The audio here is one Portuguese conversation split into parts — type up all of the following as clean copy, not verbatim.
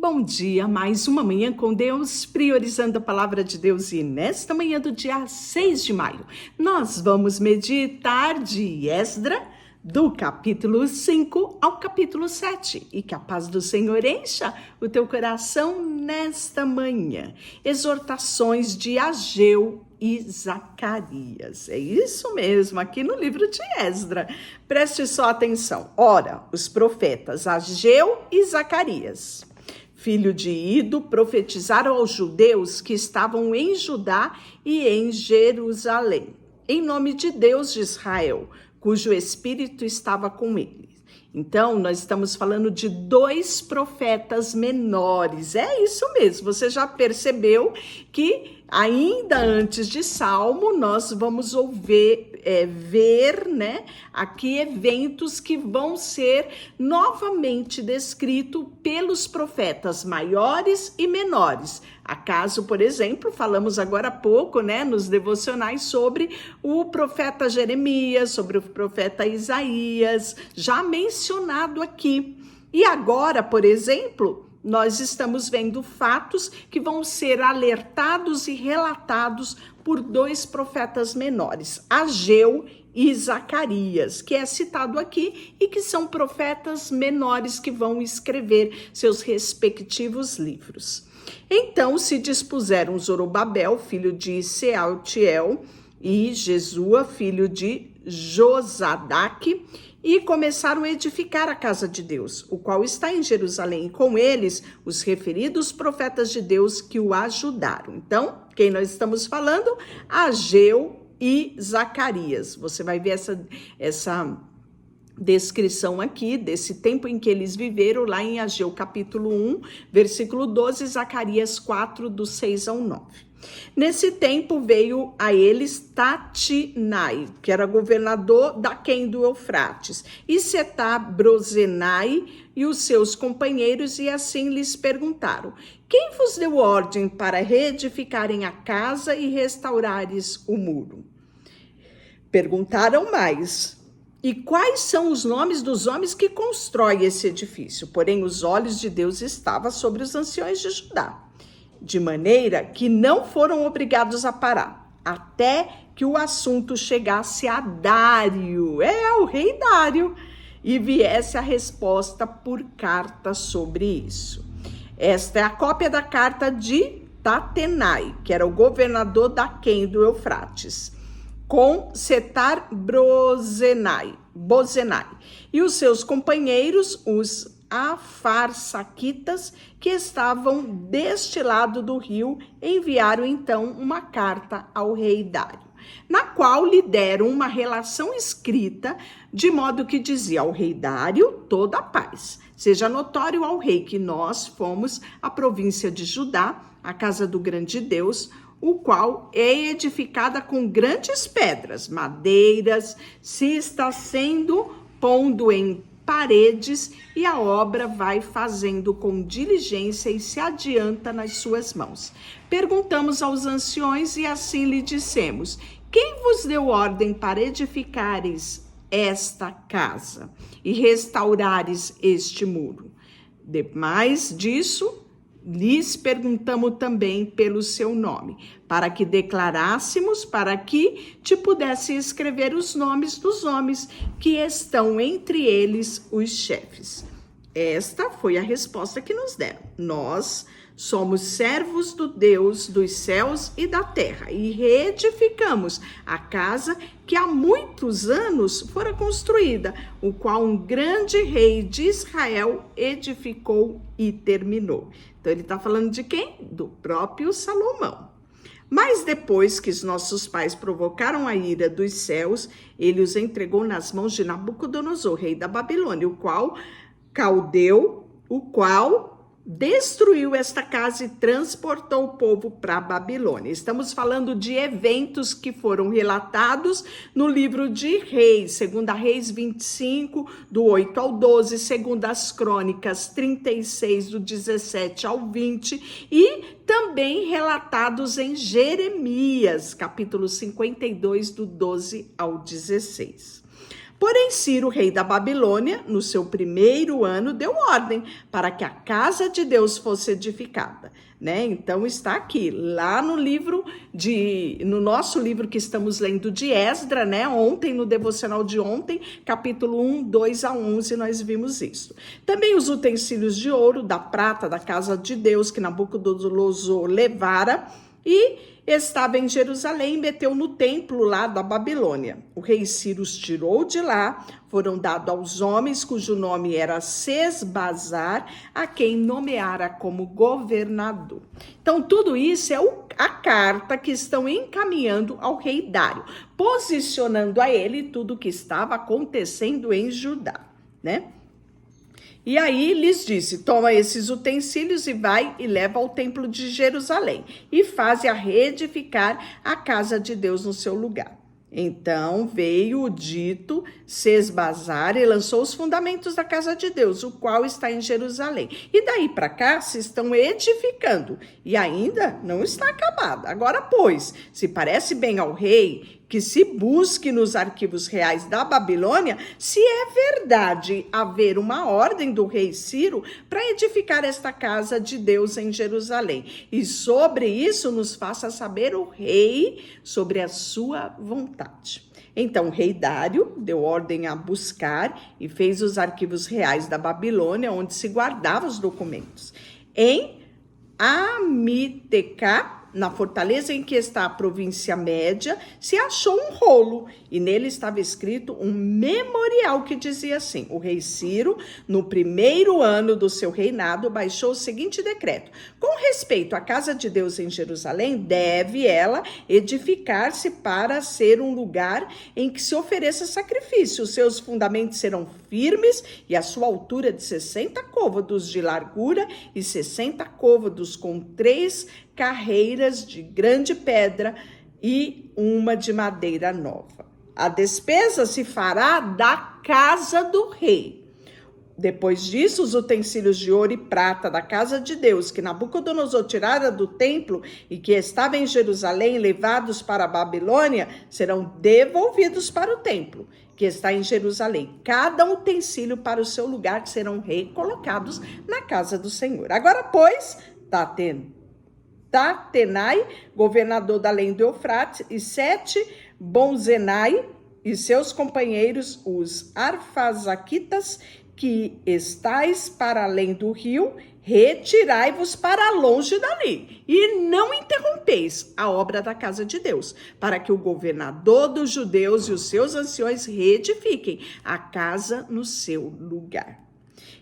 Bom dia, mais uma manhã com Deus, priorizando a palavra de Deus. E nesta manhã do dia 6 de maio, nós vamos meditar de Esdra, do capítulo 5 ao capítulo 7. E que a paz do Senhor encha o teu coração nesta manhã. Exortações de Ageu e Zacarias. É isso mesmo, aqui no livro de Esdra. Preste só atenção. Ora, os profetas Ageu e Zacarias, filho de Ido, profetizaram aos judeus que estavam em Judá e em Jerusalém, em nome de Deus de Israel, cujo espírito estava com ele. Então, nós estamos falando de dois profetas menores. É isso mesmo, você já percebeu que ainda antes de Salmo, nós vamos ver, né, aqui eventos que vão ser novamente descritos pelos profetas maiores e menores. Acaso, por exemplo, falamos agora há pouco, né, nos devocionais sobre o profeta Jeremias, sobre o profeta Isaías, já mencionado aqui. E agora, por exemplo, nós estamos vendo fatos que vão ser alertados e relatados por dois profetas menores, Ageu e Zacarias, que é citado aqui e que são profetas menores que vão escrever seus respectivos livros. Então se dispuseram Zorobabel, filho de Sealtiel, e Jesua, filho de Josadaque, e começaram a edificar a casa de Deus, o qual está em Jerusalém, e com eles os referidos profetas de Deus que o ajudaram. Então, quem nós estamos falando? Ageu e Zacarias. Você vai ver essa descrição aqui desse tempo em que eles viveram lá em Ageu capítulo 1, versículo 12, Zacarias 4, do 6 ao 9. Nesse tempo veio a eles Tatinai, que era governador daquém do Eufrates, e Setar-Bozenai e os seus companheiros, e assim lhes perguntaram: quem vos deu ordem para reedificarem a casa e restaurares o muro? Perguntaram mais: e quais são os nomes dos homens que constroem esse edifício? Porém, os olhos de Deus estavam sobre os anciões de Judá, de maneira que não foram obrigados a parar, até que o assunto chegasse a Dário, o rei Dário, e viesse a resposta por carta sobre isso. Esta é a cópia da carta de Tatenai, que era o governador daquém do Eufrates, com Setar-Bozenai e os seus companheiros, os Afarsaquitas, que estavam deste lado do rio, enviaram então uma carta ao rei Dário, na qual lhe deram uma relação escrita, de modo que dizia ao rei Dário toda a paz. Seja notório ao rei que nós fomos a província de Judá, a casa do grande Deus, o qual é edificada com grandes pedras, madeiras, se está sendo pondo em paredes, e a obra vai fazendo com diligência e se adianta nas suas mãos. Perguntamos aos anciões e assim lhe dissemos: quem vos deu ordem para edificares esta casa e restaurares este muro? Demais disso, lhes perguntamos também pelo seu nome, para que declarássemos, para que te pudesse escrever os nomes dos homens que estão entre eles os chefes. Esta foi a resposta que nos deram: nós somos servos do Deus dos céus e da terra e reedificamos a casa que há muitos anos fora construída, o qual um grande rei de Israel edificou e terminou. Então ele está falando de quem? Do próprio Salomão. Mas depois que os nossos pais provocaram a ira dos céus, ele os entregou nas mãos de Nabucodonosor, rei da Babilônia, o qual destruiu esta casa e transportou o povo para a Babilônia. Estamos falando de eventos que foram relatados no livro de Reis, 2 Reis 25, do 8 ao 12, 2 Crônicas 36, do 17 ao 20, e também relatados em Jeremias, capítulo 52, do 12 ao 16. Porém, Ciro, rei da Babilônia, no seu primeiro ano, deu ordem para que a casa de Deus fosse edificada. Né? Então está aqui, lá no nosso livro que estamos lendo de Esdra, né? Ontem, no devocional de ontem, capítulo 1, 2 a 11, nós vimos isso. Também os utensílios de ouro, da prata, da casa de Deus, que Nabucodonosor levara, e estava em Jerusalém e meteu no templo lá da Babilônia. O rei Ciro os tirou de lá, foram dados aos homens cujo nome era Sesbazar, a quem nomeara como governador. Então, tudo isso é a carta que estão encaminhando ao rei Dário, posicionando a ele tudo o que estava acontecendo em Judá, né? E aí lhes disse, toma esses utensílios e vai e leva ao templo de Jerusalém e faze-a reedificar a casa de Deus no seu lugar. Então veio o dito Sesbazar e lançou os fundamentos da casa de Deus, o qual está em Jerusalém. E daí para cá se estão edificando e ainda não está acabado. Agora, pois, se parece bem ao rei que se busque nos arquivos reais da Babilônia se é verdade haver uma ordem do rei Ciro para edificar esta casa de Deus em Jerusalém. E sobre isso nos faça saber o rei sobre a sua vontade. Então, o rei Dário deu ordem a buscar e fez os arquivos reais da Babilônia, onde se guardavam os documentos. Em Amitecá, na fortaleza em que está a província média, se achou um rolo, e nele estava escrito um memorial que dizia assim: o rei Ciro, no primeiro ano do seu reinado, baixou o seguinte decreto: com respeito à casa de Deus em Jerusalém, deve ela edificar-se para ser um lugar em que se ofereça sacrifício. Os seus fundamentos serão firmes e a sua altura de 60 côvados de largura e 60 côvados, com 3 carreiras de grande pedra e uma de madeira nova. A despesa se fará da casa do rei. Depois disso, os utensílios de ouro e prata da casa de Deus, que Nabucodonosor tirara do templo e que estava em Jerusalém, levados para a Babilônia, serão devolvidos para o templo, que está em Jerusalém. Cada utensílio para o seu lugar serão recolocados na casa do Senhor. Agora, pois, Tatenai, governador da além do Eufrates, e Sete-Bonzenai e seus companheiros, os Arfazaquitas, que estais para além do rio, retirai-vos para longe dali, e não interrompeis a obra da casa de Deus, para que o governador dos judeus e os seus anciões reedifiquem a casa no seu lugar.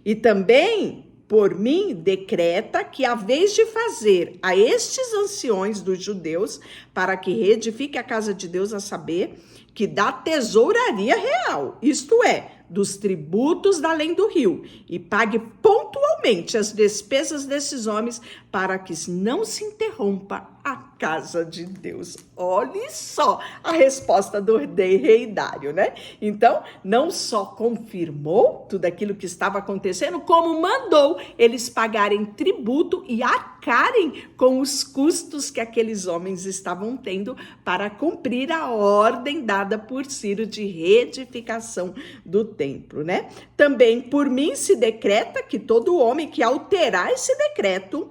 E também, por mim, decreta que a vez de fazer a estes anciões dos judeus, para que reedifique a casa de Deus, a saber, que da tesouraria real, isto é, dos tributos da além do rio, e pague pontualmente as despesas desses homens, para que não se interrompa a casa de Deus. Olhe só a resposta do rei Dário, né? Então, não só confirmou tudo aquilo que estava acontecendo, como mandou eles pagarem tributo e arcarem com os custos que aqueles homens estavam tendo para cumprir a ordem dada por Ciro de reedificação do templo, né? Também por mim se decreta que todo homem que alterar esse decreto,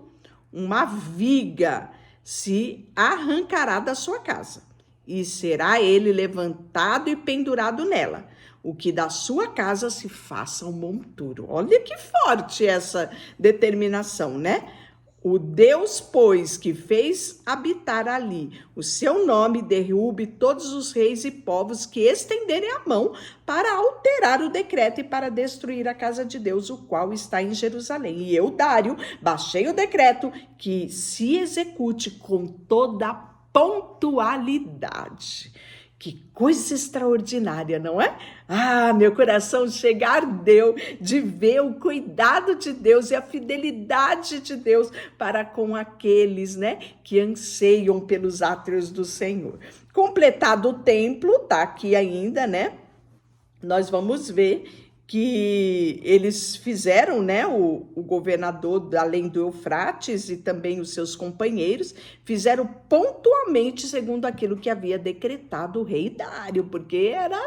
uma viga se arrancará da sua casa, e será ele levantado e pendurado nela. O que da sua casa se faça um monturo. Olha que forte essa determinação, né? O Deus, pois, que fez habitar ali o seu nome, derrube todos os reis e povos que estenderem a mão para alterar o decreto e para destruir a casa de Deus, o qual está em Jerusalém. E eu, Dário, baixei o decreto que se execute com toda pontualidade. Que coisa extraordinária, não é? Ah, meu coração chega, ardeu de ver o cuidado de Deus e a fidelidade de Deus para com aqueles, né, que anseiam pelos átrios do Senhor. Completado o templo, tá aqui ainda, né? Nós vamos ver que eles fizeram, né, o governador além do Eufrates e também os seus companheiros, fizeram pontualmente segundo aquilo que havia decretado o rei Dário, porque era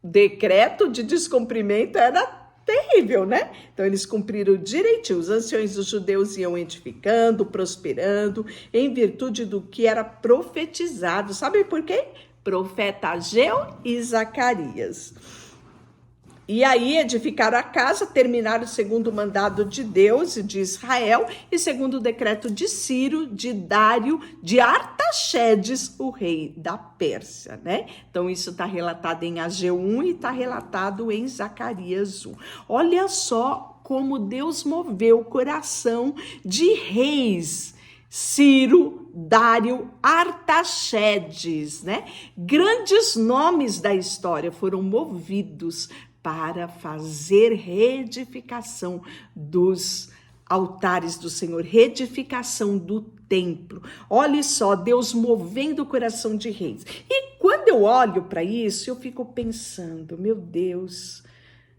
decreto de descumprimento era terrível, né? Então eles cumpriram direitinho. Os anciões dos judeus iam edificando, prosperando, em virtude do que era profetizado. Sabe por quê? Profeta Ageu e Zacarias. E aí edificaram a casa, terminaram segundo o mandado de Deus e de Israel e segundo o decreto de Ciro, de Dário, de Artaxerxes, o rei da Pérsia, né? Então isso está relatado em Ageu 1 e está relatado em Zacarias 1. Olha só como Deus moveu o coração de reis, Ciro, Dário, Artaxerxes, né? Grandes nomes da história foram movidos para fazer reedificação dos altares do Senhor, reedificação do templo. Olha só, Deus movendo o coração de reis. E quando eu olho para isso, eu fico pensando, meu Deus,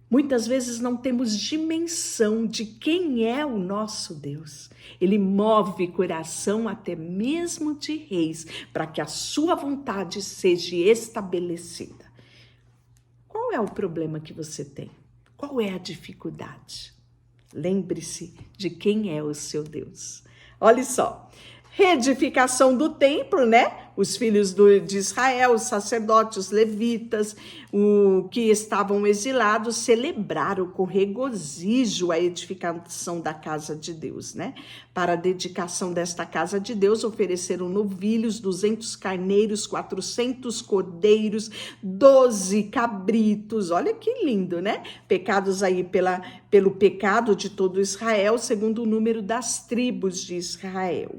muitas vezes não temos dimensão de quem é o nosso Deus. Ele move coração até mesmo de reis, para que a sua vontade seja estabelecida. Qual é o problema que você tem? Qual é a dificuldade? Lembre-se de quem é o seu Deus. Olha só, reedificação do templo, né? Os filhos de Israel, os sacerdotes, os levitas, que estavam exilados, celebraram com regozijo a edificação da casa de Deus, né? Para a dedicação desta casa de Deus, ofereceram novilhos, 200 carneiros, 400 cordeiros, 12 cabritos. Olha que lindo, né? Pecados aí pelo pecado de todo Israel, segundo o número das tribos de Israel.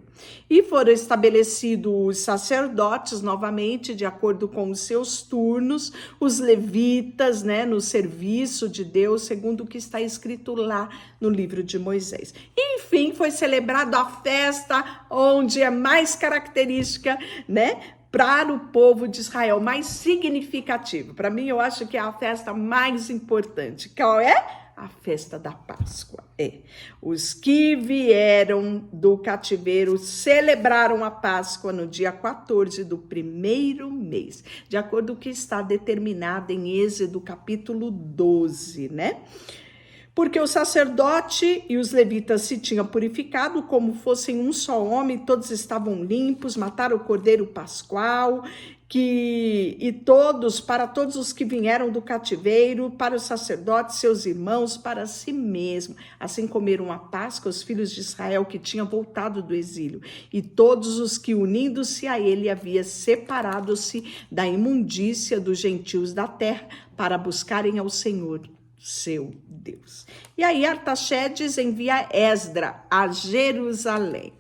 E foram estabelecidos os sacerdotes, novamente, de acordo com os seus turnos, os levitas, né, no serviço de Deus, segundo o que está escrito lá no livro de Moisés. Enfim, foi celebrada a festa onde é mais característica, né, para o povo de Israel, mais significativo. Para mim, eu acho que é a festa mais importante. Qual é? A festa da Páscoa. Os que vieram do cativeiro celebraram a Páscoa no dia 14 do primeiro mês, de acordo com o que está determinado em Êxodo capítulo 12, né? Porque o sacerdote e os levitas se tinham purificado como fossem um só homem, todos estavam limpos, mataram o cordeiro pascual, para todos os que vieram do cativeiro, para os sacerdotes, seus irmãos, para si mesmo. Assim comeram a Páscoa os filhos de Israel que tinham voltado do exílio, e todos os que, unindo-se a ele, havia separado-se da imundícia dos gentios da terra para buscarem ao Senhor, seu Deus. E aí Artaxerxes envia Esdra a Jerusalém.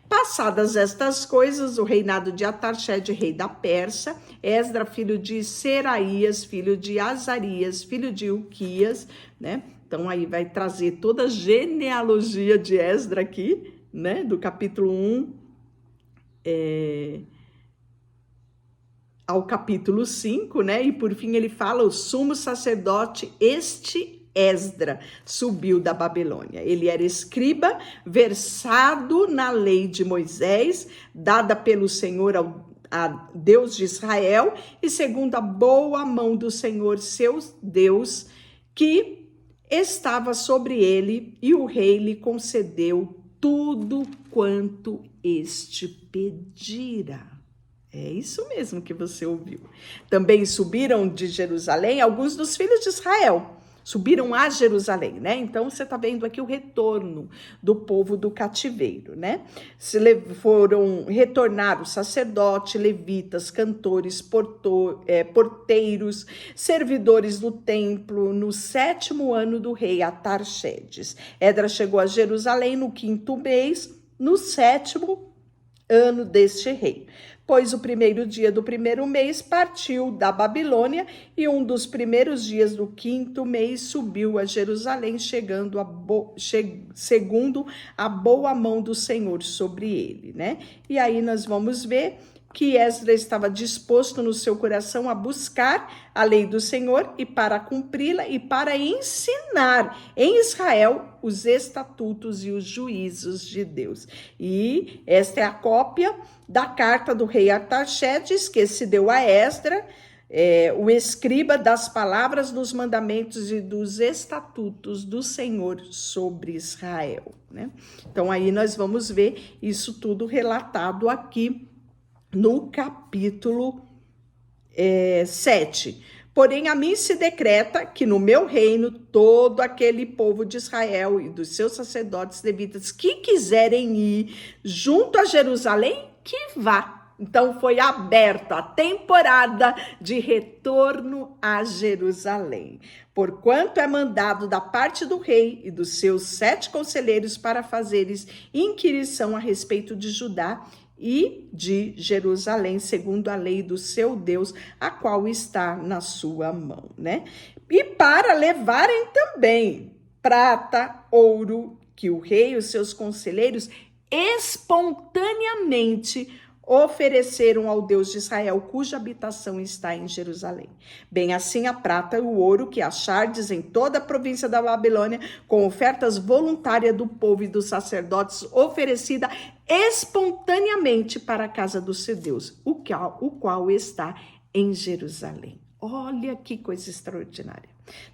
Passadas estas coisas, o reinado de Artaxerxes, rei da Pérsia, Esdra, filho de Seraías, filho de Azarias, filho de Ilquias, né? Então aí vai trazer toda a genealogia de Esdra aqui, né? Do capítulo 1 ao capítulo 5, né? E por fim ele fala: o sumo sacerdote Esdra subiu da Babilônia. Ele era escriba, versado na lei de Moisés, dada pelo Senhor a Deus de Israel, e segundo a boa mão do Senhor, seu Deus, que estava sobre ele, e o rei lhe concedeu tudo quanto este pedira. É isso mesmo que você ouviu. Também subiram de Jerusalém alguns dos filhos de Israel. Subiram a Jerusalém, né? Então, você está vendo aqui o retorno do povo do cativeiro, né? Retornaram sacerdotes, levitas, cantores, porteiros, servidores do templo, no 7º ano do rei Artaxerxes. Esdra chegou a Jerusalém no 5º mês, no 7º ano deste rei. Pois o primeiro dia do primeiro mês partiu da Babilônia, e um dos primeiros dias do 5º mês subiu a Jerusalém, segundo a boa mão do Senhor sobre ele, né? E aí nós vamos ver que Esdra estava disposto no seu coração a buscar a lei do Senhor e para cumpri-la e para ensinar em Israel os estatutos e os juízos de Deus. E esta é a cópia da carta do rei Artaxerxes que se deu a Esdra, o escriba das palavras dos mandamentos e dos estatutos do Senhor sobre Israel, né? Então aí nós vamos ver isso tudo relatado aqui no capítulo 7. Porém, a mim se decreta que no meu reino todo aquele povo de Israel e dos seus sacerdotes levitas que quiserem ir junto a Jerusalém, que vá. Então foi aberta a temporada de retorno a Jerusalém, porquanto é mandado da parte do rei e dos seus 7 conselheiros para fazeres inquirição a respeito de Judá e de Jerusalém, segundo a lei do seu Deus, a qual está na sua mão, né? E para levarem também prata, ouro, que o rei e os seus conselheiros espontaneamente ofereceram ao Deus de Israel, cuja habitação está em Jerusalém. Bem assim a prata e o ouro que achardes em toda a província da Babilônia, com ofertas voluntárias do povo e dos sacerdotes, oferecida espontaneamente para a casa do seu Deus, o qual está em Jerusalém. Olha que coisa extraordinária,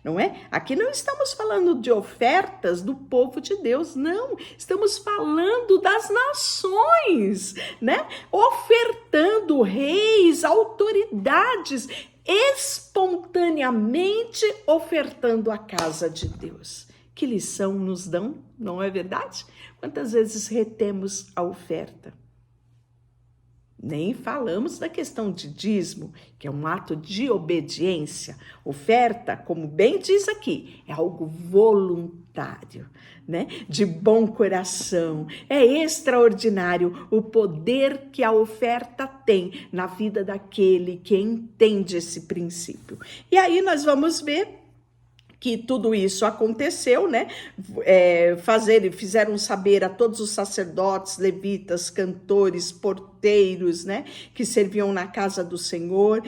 não é? Aqui não estamos falando de ofertas do povo de Deus, não. Estamos falando das nações, né? Ofertando reis, autoridades, espontaneamente ofertando a casa de Deus. Que lição nos dão, não é verdade? Quantas vezes retemos a oferta? Nem falamos da questão de dízimo, que é um ato de obediência. Oferta, como bem diz aqui, é algo voluntário, né? De bom coração. É extraordinário o poder que a oferta tem na vida daquele que entende esse princípio. E aí nós vamos ver que tudo isso aconteceu, né? Fizeram saber a todos os sacerdotes, levitas, cantores, porteiros, né? Que serviam na casa do Senhor.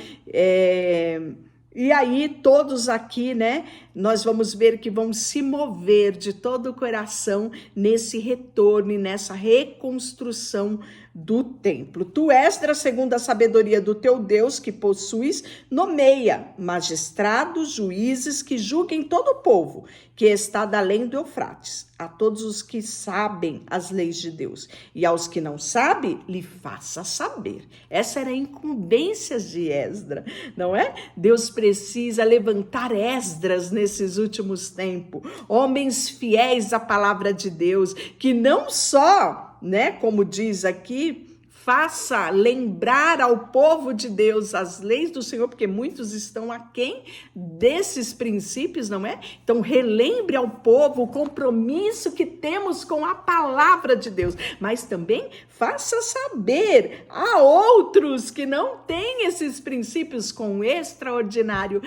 E aí todos aqui, né? Nós vamos ver que vão se mover de todo o coração nesse retorno e nessa reconstrução do templo. Tu, Esdras, segundo a sabedoria do teu Deus que possuis, nomeia magistrados, juízes que julguem todo o povo que está da além do Eufrates, a todos os que sabem as leis de Deus, e aos que não sabem, lhe faça saber. Essa era a incumbência de Esdras, não é? Deus precisa levantar Esdras nesses últimos tempos, homens fiéis à palavra de Deus, que não só, né, como diz aqui, faça lembrar ao povo de Deus as leis do Senhor, porque muitos estão aquém desses princípios, não é? Então, relembre ao povo o compromisso que temos com a palavra de Deus, mas também faça saber a outros que não têm esses princípios com extraordinário,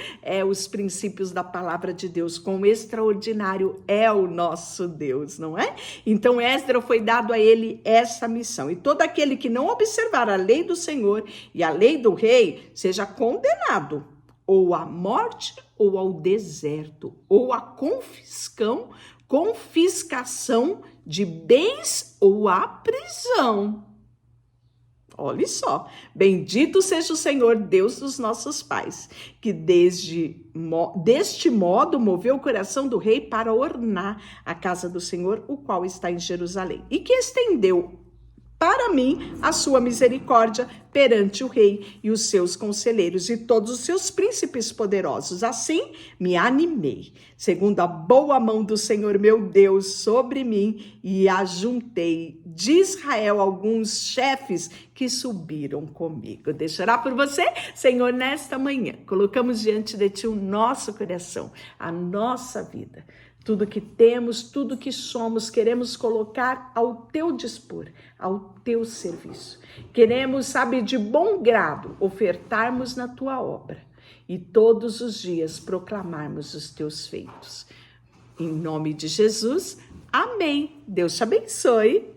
os princípios da palavra de Deus, com extraordinário é o nosso Deus, não é? Então, Esdras foi dado a ele essa missão, e todo aquele que não observar a lei do Senhor e a lei do rei, seja condenado ou à morte ou ao deserto, ou à confiscação de bens ou à prisão. Olha só, bendito seja o Senhor, Deus dos nossos pais, que deste modo moveu o coração do rei para ornar a casa do Senhor, o qual está em Jerusalém, e que estendeu para mim a sua misericórdia perante o rei e os seus conselheiros e todos os seus príncipes poderosos. Assim me animei, segundo a boa mão do Senhor meu Deus sobre mim, e ajuntei de Israel alguns chefes que subiram comigo. Deixará por você, Senhor, nesta manhã. Colocamos diante de ti o nosso coração, a nossa vida. Tudo que temos, tudo que somos, queremos colocar ao teu dispor, ao teu serviço. Queremos, sabe, de bom grado, ofertarmos na tua obra e todos os dias proclamarmos os teus feitos. Em nome de Jesus, amém. Deus te abençoe.